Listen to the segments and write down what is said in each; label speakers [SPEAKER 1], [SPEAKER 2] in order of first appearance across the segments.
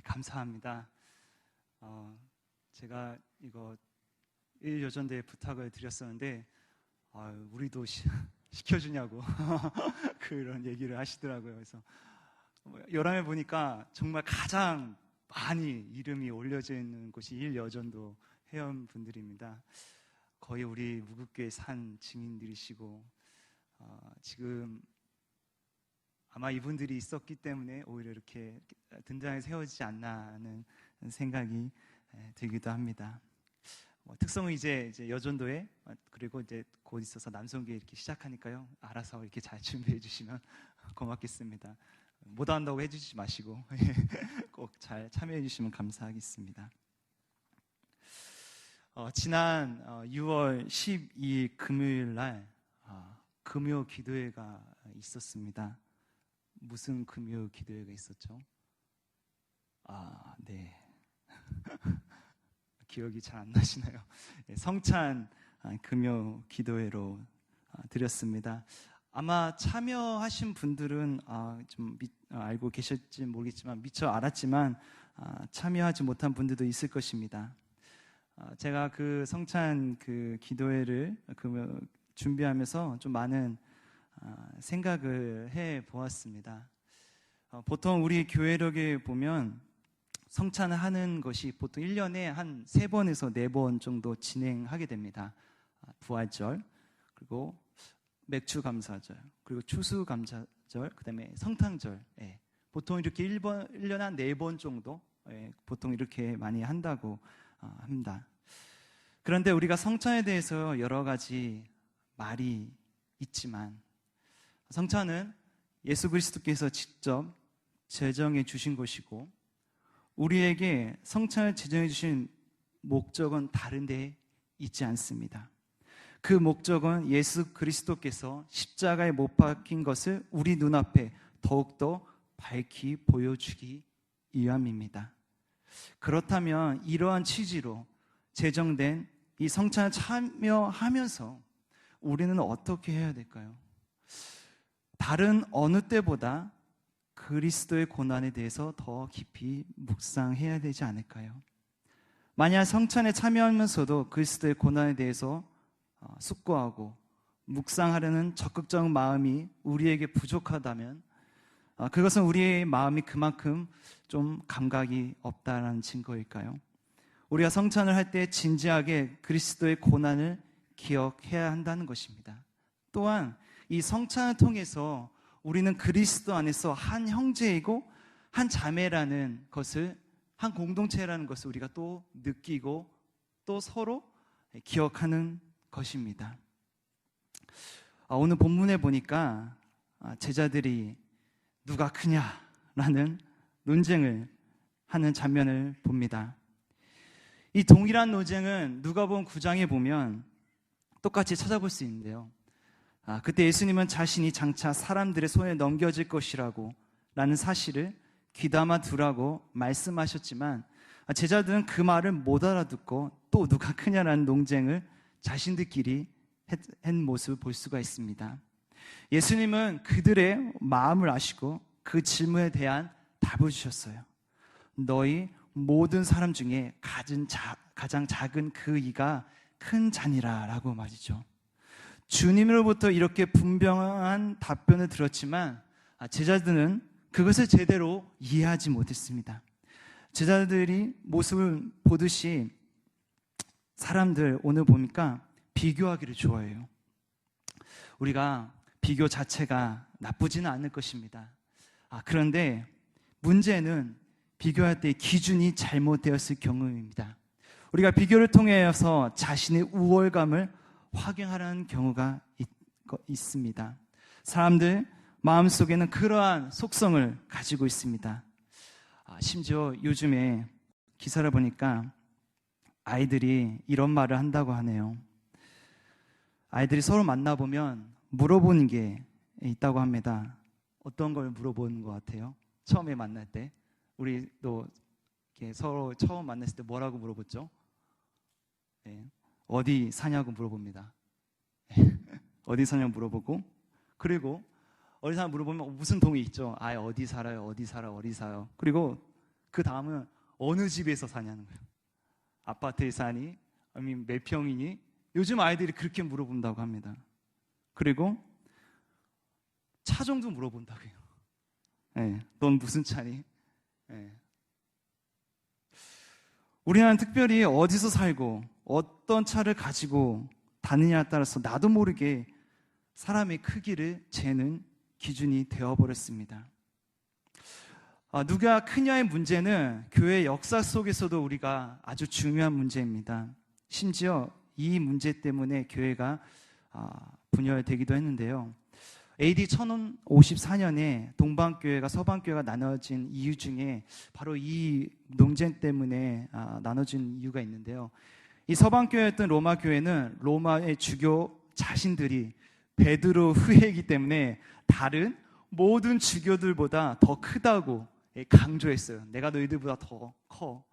[SPEAKER 1] 감사합니다. 제가 이거 일여전대에 부탁을 드렸었는데 우리도 시켜주냐고 그런 얘기를 하시더라고요. 그래서 열람해 보니까 정말 가장 많이 이름이 올려져 있는 곳이 일여전도 회원분들입니다. 거의 우리 무국교회 산 증인들이시고 지금 아마 이분들이 있었기 때문에 오히려 이렇게 등장에 세워지지 않나 하는 생각이 들기도 합니다. 특성은 이제 여전도에 그리고 이제 곧 있어서 남성교회 이렇게 시작하니까요. 알아서 이렇게 잘 준비해 주시면 고맙겠습니다. 못 한다고 해주지 마시고 꼭 잘 참여해 주시면 감사하겠습니다. 지난 6월 12일 금요일 날 금요 기도회가 있었습니다. 무슨 금요 기도회가 있었죠? 네. 기억이 잘 안 나시나요? 성찬 금요 기도회로 드렸습니다. 아마 참여하신 분들은 좀 알고 계실지 모르겠지만 미처 알았지만 참여하지 못한 분들도 있을 것입니다. 제가 그 성찬 그 기도회를 준비하면서 좀 많은 생각을 해 보았습니다. 보통 우리 교회력에 보면 성찬을 하는 것이 보통 1년에 한 3번에서 4번 정도 진행하게 됩니다. 부활절, 그리고 맥주감사절, 그리고 추수감사절, 그 다음에 성탄절. 보통 이렇게 1년에 한 4번 정도 보통 이렇게 많이 한다고 합니다. 그런데 우리가 성찬에 대해서 여러 가지 말이 있지만 성찬은 예수 그리스도께서 직접 제정해 주신 것이고 우리에게 성찬을 제정해 주신 목적은 다른 데 있지 않습니다. 그 목적은 예수 그리스도께서 십자가에 못 박힌 것을 우리 눈앞에 더욱더 밝히 보여주기 위함입니다. 그렇다면 이러한 취지로 제정된 이 성찬을 참여하면서 우리는 어떻게 해야 될까요? 다른 어느 때보다 그리스도의 고난에 대해서 더 깊이 묵상해야 되지 않을까요? 만약 성찬에 참여하면서도 그리스도의 고난에 대해서 숙고하고 묵상하려는 적극적 마음이 우리에게 부족하다면 그것은 우리의 마음이 그만큼 좀 감각이 없다는 증거일까요? 우리가 성찬을 할 때 진지하게 그리스도의 고난을 기억해야 한다는 것입니다. 또한 이 성찬을 통해서 우리는 그리스도 안에서 한 형제이고 한 자매라는 것을, 한 공동체라는 것을 우리가 또 느끼고 또 서로 기억하는 것입니다. 오늘 본문에 보니까 제자들이 누가 크냐라는 논쟁을 하는 장면을 봅니다. 이 동일한 논쟁은 누가복음 9장에 보면 똑같이 찾아볼 수 있는데요. 그때 예수님은 자신이 장차 사람들의 손에 넘겨질 것이라고 라는 사실을 귀담아 두라고 말씀하셨지만 제자들은 그 말을 못 알아듣고 또 누가 크냐라는 논쟁을 자신들끼리 한 모습을 볼 수가 있습니다. 예수님은 그들의 마음을 아시고 그 질문에 대한 답을 주셨어요. 너희 모든 사람 중에 가장 작은 그 이가 큰 자니라 라고 말이죠. 주님으로부터 이렇게 분명한 답변을 들었지만 제자들은 그것을 제대로 이해하지 못했습니다. 제자들이 모습을 보듯이 사람들 오늘 보니까 비교하기를 좋아해요. 우리가 비교 자체가 나쁘지는 않을 것입니다. 그런데 문제는 비교할 때 기준이 잘못되었을 경우입니다. 우리가 비교를 통해서 자신의 우월감을 확인하려는 경우가 있습니다. 사람들 마음속에는 그러한 속성을 가지고 있습니다. 심지어 요즘에 기사를 보니까 아이들이 이런 말을 한다고 하네요. 아이들이 서로 만나보면 물어보는 게 있다고 합니다. 어떤 걸 물어보는 것 같아요? 처음에 만날 때 우리도 이렇게 서로 처음 만났을 때 뭐라고 물어봤죠? 어디 사냐고 물어봅니다. 어디 사냐고 물어보고, 그리고 어디 사냐 물어보면 무슨 동이 있죠. 어디 살아요, 어디 살아, 어디 사요. 그리고 그 다음은 어느 집에서 사냐는 거예요. 아파트에 사니? 아니면 몇 평이니? 요즘 아이들이 그렇게 물어본다고 합니다. 그리고 차종도 물어본다고 해요. 네, 넌 무슨 차니? 네. 우리나라는 특별히 어디서 살고 어떤 차를 가지고 다니냐에 따라서 나도 모르게 사람의 크기를 재는 기준이 되어버렸습니다. 누가 크냐의 문제는 교회 역사 속에서도 우리가 아주 중요한 문제입니다. 심지어 이 문제 때문에 교회가 분열되기도 했는데요. AD 1054년에 동방교회가 서방교회가 나눠진 이유 중에 바로 이 논쟁 때문에 나눠진 이유가 있는데요. 이 서방교회였던 로마교회는 로마의 주교 자신들이 베드로 후예이기 때문에 다른 모든 주교들보다 더 크다고 강조했어요. 내가 너희들보다 더 커.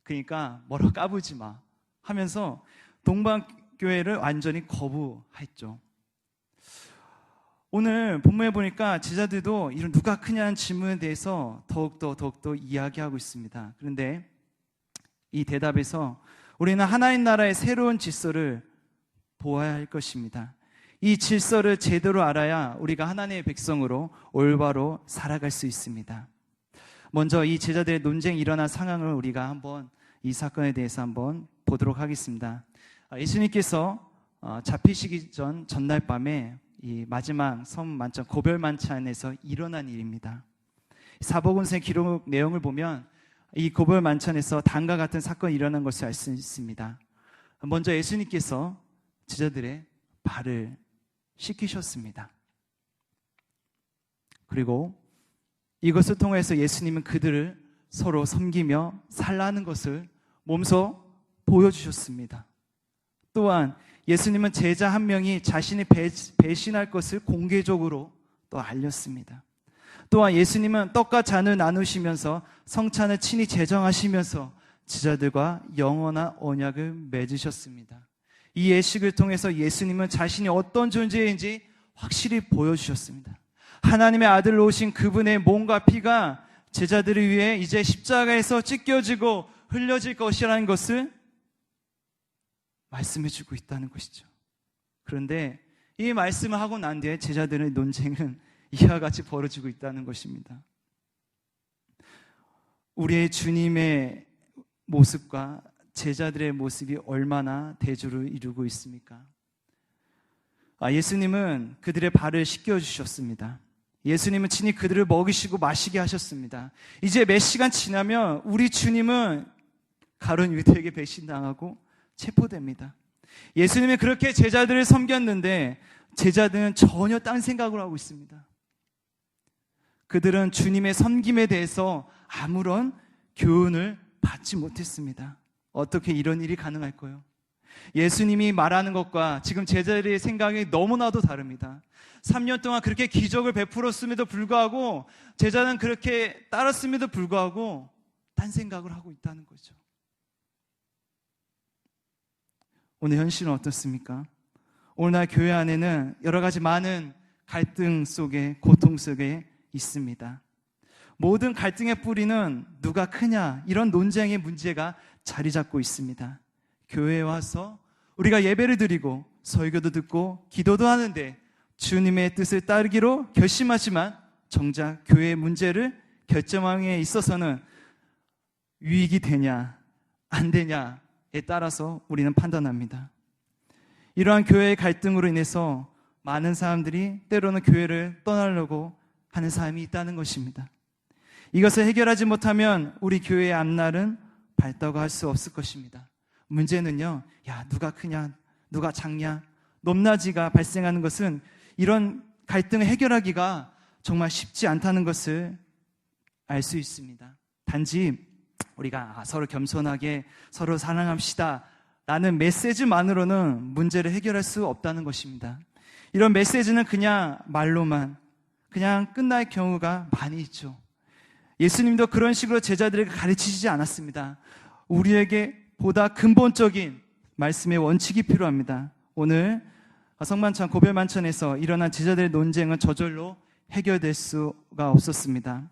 [SPEAKER 1] 그러니까 뭐라 까부지 마 하면서 동방교회를 완전히 거부했죠. 오늘 본문에 보니까 제자들도 이런 누가 크냐는 질문에 대해서 더욱더 이야기하고 있습니다. 그런데 이 대답에서 우리는 하나님 나라의 새로운 질서를 보아야 할 것입니다. 이 질서를 제대로 알아야 우리가 하나님의 백성으로 올바로 살아갈 수 있습니다. 먼저 이 제자들의 논쟁이 일어난 상황을 우리가 한번 이 사건에 대해서 한번 보도록 하겠습니다. 예수님께서 잡히시기 전 전날 밤에 이 마지막 섬 만찬 고별 만찬에서 일어난 일입니다. 사복음서의 기록 내용을 보면 이 고별 만찬에서 다음과 같은 사건이 일어난 것을 알 수 있습니다. 먼저 예수님께서 제자들의 발을 씻기셨습니다. 그리고 이것을 통해서 예수님은 그들을 서로 섬기며 살라는 것을 몸소 보여주셨습니다. 또한 예수님은 제자 한 명이 자신이 배신할 것을 공개적으로 또 알렸습니다. 또한 예수님은 떡과 잔을 나누시면서 성찬을 친히 제정하시면서 제자들과 영원한 언약을 맺으셨습니다. 이 예식을 통해서 예수님은 자신이 어떤 존재인지 확실히 보여주셨습니다. 하나님의 아들로 오신 그분의 몸과 피가 제자들을 위해 이제 십자가에서 찢겨지고 흘려질 것이라는 것을 말씀해주고 있다는 것이죠. 그런데 이 말씀을 하고 난 뒤에 제자들의 논쟁은 이와 같이 벌어지고 있다는 것입니다. 우리의 주님의 모습과 제자들의 모습이 얼마나 대조를 이루고 있습니까? 예수님은 그들의 발을 씻겨주셨습니다. 예수님은 친히 그들을 먹이시고 마시게 하셨습니다. 이제 몇 시간 지나면 우리 주님은 가룟 유대에게 배신당하고 체포됩니다. 예수님이 그렇게 제자들을 섬겼는데 제자들은 전혀 딴 생각을 하고 있습니다. 그들은 주님의 섬김에 대해서 아무런 교훈을 받지 못했습니다. 어떻게 이런 일이 가능할까요? 예수님이 말하는 것과 지금 제자들의 생각이 너무나도 다릅니다. 3년 동안 그렇게 기적을 베풀었음에도 불구하고 제자는 그렇게 따랐음에도 불구하고 딴 생각을 하고 있다는 거죠. 오늘 현실은 어떻습니까? 오늘날 교회 안에는 여러 가지 많은 갈등 속에, 고통 속에 있습니다. 모든 갈등의 뿌리는 누가 크냐, 이런 논쟁의 문제가 자리 잡고 있습니다. 교회에 와서 우리가 예배를 드리고 설교도 듣고 기도도 하는데 주님의 뜻을 따르기로 결심하지만 정작 교회의 문제를 결정함에 있어서는 유익이 되냐 안 되냐에 따라서 우리는 판단합니다. 이러한 교회의 갈등으로 인해서 많은 사람들이 때로는 교회를 떠나려고 하는 사람이 있다는 것입니다. 이것을 해결하지 못하면 우리 교회의 앞날은 밝다고 할 수 없을 것입니다. 문제는요, 누가 크냐, 누가 작냐, 높낮이가 발생하는 것은 이런 갈등을 해결하기가 정말 쉽지 않다는 것을 알 수 있습니다. 단지 우리가 서로 겸손하게 서로 사랑합시다 라는 메시지만으로는 문제를 해결할 수 없다는 것입니다. 이런 메시지는 그냥 말로만 그냥 끝날 경우가 많이 있죠. 예수님도 그런 식으로 제자들에게 가르치시지 않았습니다. 우리에게 보다 근본적인 말씀의 원칙이 필요합니다. 오늘 성만찬 고별만찬에서 일어난 제자들의 논쟁은 저절로 해결될 수가 없었습니다.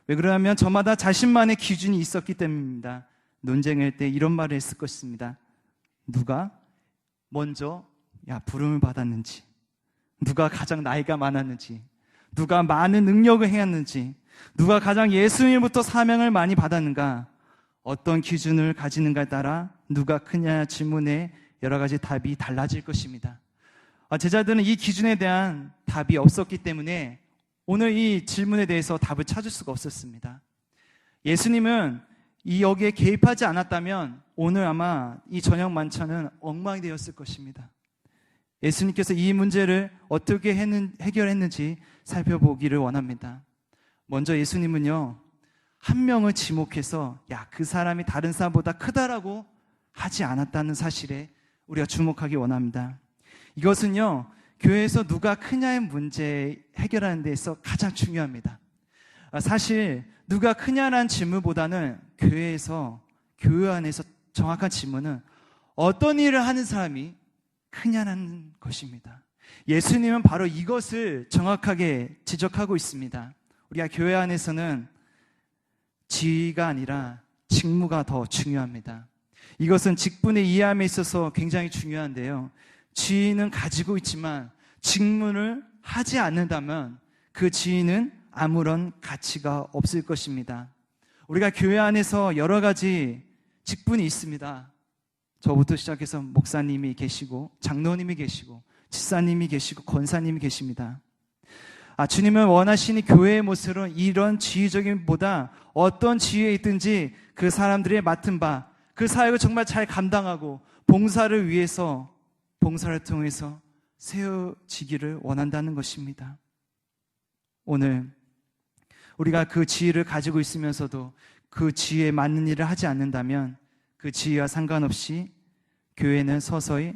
[SPEAKER 1] 왜 그러냐면 저마다 자신만의 기준이 있었기 때문입니다. 논쟁할 때 이런 말을 했을 것입니다. 누가 먼저 부름을 받았는지, 누가 가장 나이가 많았는지, 누가 많은 능력을 행했는지, 누가 가장 예수님부터 사명을 많이 받았는가, 어떤 기준을 가지는가에 따라 누가 크냐 질문에 여러 가지 답이 달라질 것입니다. 제자들은 이 기준에 대한 답이 없었기 때문에 오늘 이 질문에 대해서 답을 찾을 수가 없었습니다. 예수님은 여기에 개입하지 않았다면 오늘 아마 이 저녁 만찬은 엉망이 되었을 것입니다. 예수님께서 이 문제를 어떻게 해결했는지 살펴보기를 원합니다. 먼저 예수님은요, 한 명을 지목해서 그 사람이 다른 사람보다 크다라고 하지 않았다는 사실에 우리가 주목하기 원합니다. 이것은요, 교회에서 누가 크냐의 문제 해결하는 데서 가장 중요합니다. 사실 누가 크냐라는 질문보다는 교회 안에서 정확한 질문은 어떤 일을 하는 사람이 크냐는 것입니다. 예수님은 바로 이것을 정확하게 지적하고 있습니다. 우리가 교회 안에서는 지위가 아니라 직무가 더 중요합니다. 이것은 직분의 이해함에 있어서 굉장히 중요한데요, 지위는 가지고 있지만 직무를 하지 않는다면 그 지위는 아무런 가치가 없을 것입니다. 우리가 교회 안에서 여러 가지 직분이 있습니다. 저부터 시작해서 목사님이 계시고 장로님이 계시고 집사님이 계시고 권사님이 계십니다. 주님은 원하시는 교회의 모습은 이런 지위적인 보다 어떤 지위에 있든지 그 사람들의 맡은 바, 그 사역을 정말 잘 감당하고 봉사를 위해서, 봉사를 통해서 세워지기를 원한다는 것입니다. 오늘 우리가 그 지위를 가지고 있으면서도 그 지위에 맞는 일을 하지 않는다면 그 지위와 상관없이 교회는 서서히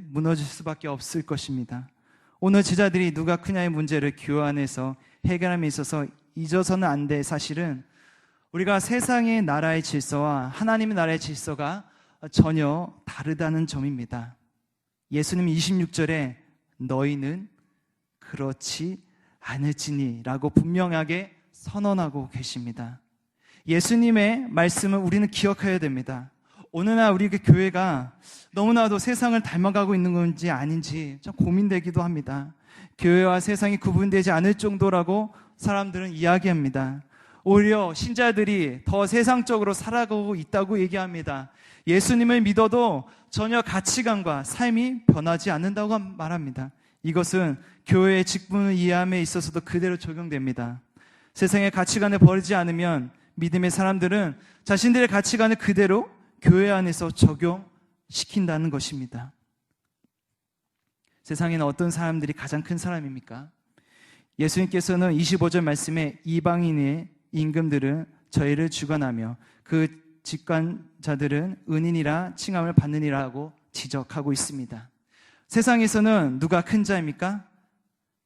[SPEAKER 1] 무너질 수밖에 없을 것입니다. 오늘 제자들이 누가 크냐의 문제를 교회 안에서 해결함에 있어서 잊어서는 안 될 사실은 우리가 세상의 나라의 질서와 하나님의 나라의 질서가 전혀 다르다는 점입니다. 예수님 26절에 너희는 그렇지 않을지니 라고 분명하게 선언하고 계십니다. 예수님의 말씀을 우리는 기억해야 됩니다. 오늘날 우리 교회가 너무나도 세상을 닮아가고 있는 건지 아닌지 좀 고민되기도 합니다. 교회와 세상이 구분되지 않을 정도라고 사람들은 이야기합니다. 오히려 신자들이 더 세상적으로 살아가고 있다고 얘기합니다. 예수님을 믿어도 전혀 가치관과 삶이 변하지 않는다고 말합니다. 이것은 교회의 직분을 이해함에 있어서도 그대로 적용됩니다. 세상의 가치관을 버리지 않으면 믿음의 사람들은 자신들의 가치관을 그대로 교회 안에서 적용시킨다는 것입니다. 세상에는 어떤 사람들이 가장 큰 사람입니까? 예수님께서는 25절 말씀에 이방인의 임금들은 저희를 주관하며 그 직관자들은 은인이라 칭함을 받느니라고 지적하고 있습니다. 세상에서는 누가 큰 자입니까?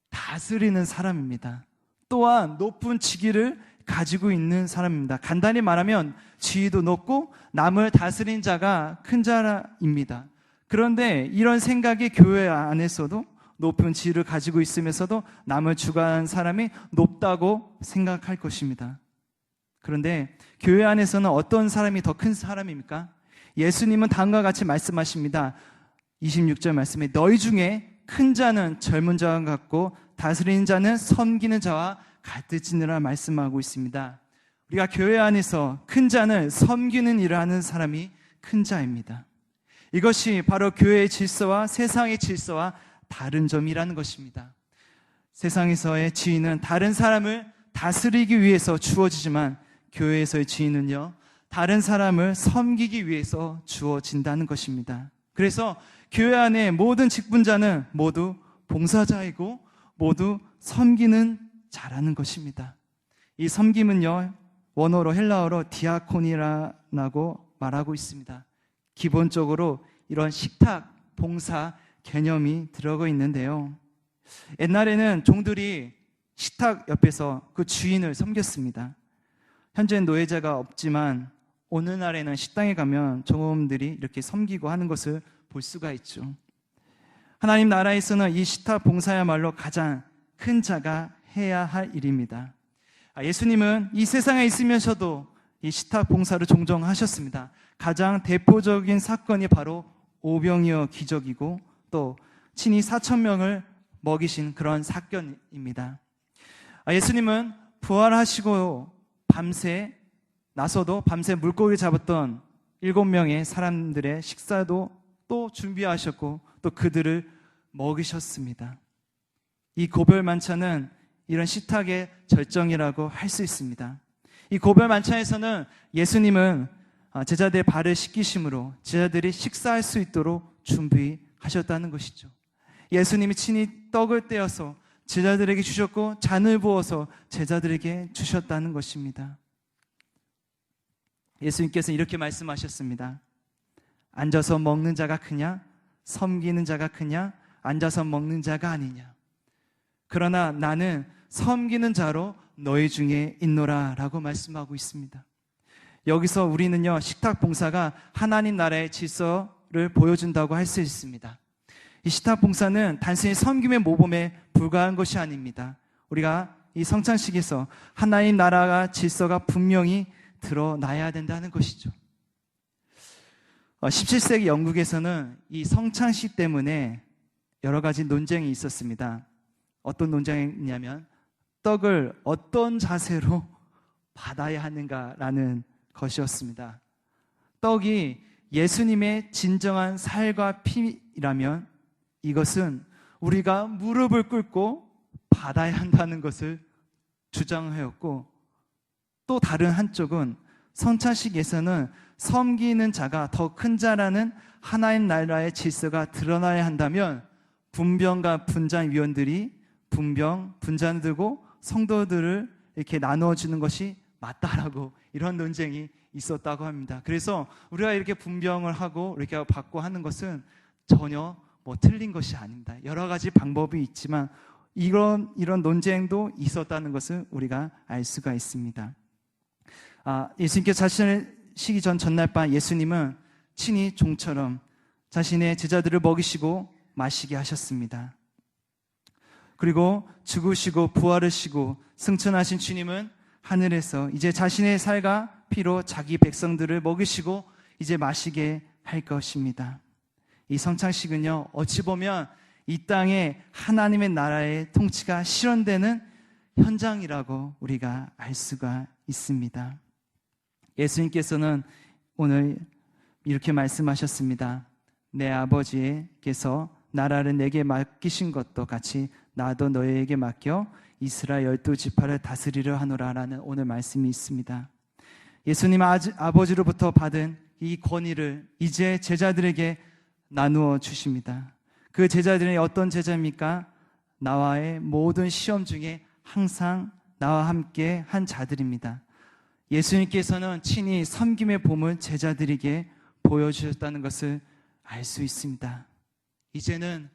[SPEAKER 1] 다스리는 사람입니다. 또한 높은 직위를 가지고 있는 사람입니다. 간단히 말하면 지위도 높고 남을 다스린 자가 큰 자입니다. 그런데 이런 생각이 교회 안에서도 높은 지위를 가지고 있으면서도 남을 주관하는 사람이 높다고 생각할 것입니다. 그런데 교회 안에서는 어떤 사람이 더 큰 사람입니까? 예수님은 다음과 같이 말씀하십니다. 26절 말씀에 너희 중에 큰 자는 젊은 자와 같고 다스리는 자는 섬기는 자와 같으시니라 말씀하고 있습니다. 우리가 교회 안에서 큰 자는 섬기는 일을 하는 사람이 큰 자입니다. 이것이 바로 교회의 질서와 세상의 질서와 다른 점이라는 것입니다. 세상에서의 지위는 다른 사람을 다스리기 위해서 주어지지만 교회에서의 지위는요, 다른 사람을 섬기기 위해서 주어진다는 것입니다. 그래서 교회 안에 모든 직분자는 모두 봉사자이고 모두 섬기는 자라는 것입니다. 이 섬김은요, 원어로 헬라어로 디아코니라고 말하고 있습니다. 기본적으로 이런 식탁, 봉사 개념이 들어가 있는데요, 옛날에는 종들이 식탁 옆에서 그 주인을 섬겼습니다. 현재는 노예제가 없지만 오늘날에는 식당에 가면 종업원들이 이렇게 섬기고 하는 것을 볼 수가 있죠. 하나님 나라에서는 이 식탁 봉사야말로 가장 큰 자가 해야 할 일입니다. 예수님은 이 세상에 있으면서도 이 식탁 봉사를 종종 하셨습니다. 가장 대표적인 사건이 바로 오병이어 기적이고 또 친히 4,000명을 먹이신 그런 사건입니다. 예수님은 부활하시고 밤새 나서도 밤새 물고기 잡았던 7명의 사람들의 식사도 또 준비하셨고 또 그들을 먹이셨습니다. 이 고별 만찬은 이런 식탁의 절정이라고 할 수 있습니다. 이 고별 만찬에서는 예수님은 제자들의 발을 씻기심으로 제자들이 식사할 수 있도록 준비하셨다는 것이죠. 예수님이 친히 떡을 떼어서 제자들에게 주셨고 잔을 부어서 제자들에게 주셨다는 것입니다. 예수님께서 이렇게 말씀하셨습니다. 앉아서 먹는 자가 크냐? 섬기는 자가 크냐? 앉아서 먹는 자가 아니냐? 그러나 나는 섬기는 자로 너희 중에 있노라 라고 말씀하고 있습니다. 여기서 우리는요, 식탁 봉사가 하나님 나라의 질서를 보여준다고 할 수 있습니다. 이 식탁 봉사는 단순히 섬김의 모범에 불과한 것이 아닙니다. 우리가 이 성찬식에서 하나님 나라가 질서가 분명히 드러나야 된다는 것이죠. 17세기 영국에서는 이 성찬식 때문에 여러 가지 논쟁이 있었습니다. 어떤 논쟁이냐면 떡을 어떤 자세로 받아야 하는가라는 것이었습니다. 떡이 예수님의 진정한 살과 피라면 이것은 우리가 무릎을 꿇고 받아야 한다는 것을 주장하였고, 또 다른 한쪽은 성찬식에서는 섬기는 자가 더 큰 자라는 하나님 나라의 질서가 드러나야 한다면 분병과 분잔위원들이 분잔을 들고 성도들을 이렇게 나누어 주는 것이 맞다라고 이런 논쟁이 있었다고 합니다. 그래서 우리가 이렇게 분병을 하고 이렇게 받고 하는 것은 전혀 틀린 것이 아닙니다. 여러 가지 방법이 있지만 이런 논쟁도 있었다는 것을 우리가 알 수가 있습니다. 예수님께서 자신시기 전날 밤 예수님은 친히 종처럼 자신의 제자들을 먹이시고 마시게 하셨습니다. 그리고 죽으시고 부활하시고 승천하신 주님은 하늘에서 이제 자신의 살과 피로 자기 백성들을 먹이시고 이제 마시게 할 것입니다. 이 성찬식은요, 어찌 보면 이 땅에 하나님의 나라의 통치가 실현되는 현장이라고 우리가 알 수가 있습니다. 예수님께서는 오늘 이렇게 말씀하셨습니다. 내 아버지께서 나라를 내게 맡기신 것도 같이 나도 너희에게 맡겨 이스라엘 12지파를 다스리려 하노라 라는 오늘 말씀이 있습니다. 예수님 아버지로부터 받은 이 권위를 이제 제자들에게 나누어 주십니다. 그 제자들이 어떤 제자입니까? 나와의 모든 시험 중에 항상 나와 함께 한 자들입니다. 예수님께서는 친히 섬김의 봄을 제자들에게 보여주셨다는 것을 알 수 있습니다. 이제는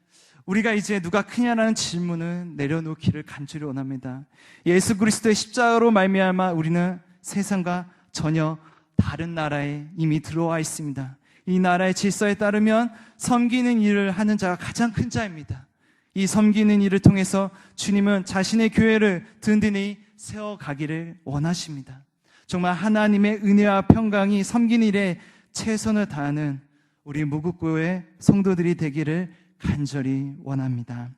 [SPEAKER 1] 우리가 이제 누가 크냐라는 질문을 내려놓기를 간절히 원합니다. 예수 그리스도의 십자가로 말미암아 우리는 세상과 전혀 다른 나라에 이미 들어와 있습니다. 이 나라의 질서에 따르면 섬기는 일을 하는 자가 가장 큰 자입니다. 이 섬기는 일을 통해서 주님은 자신의 교회를 든든히 세워가기를 원하십니다. 정말 하나님의 은혜와 평강이 섬기는 일에 최선을 다하는 우리 무국교회 성도들이 되기를 간절히 원합니다.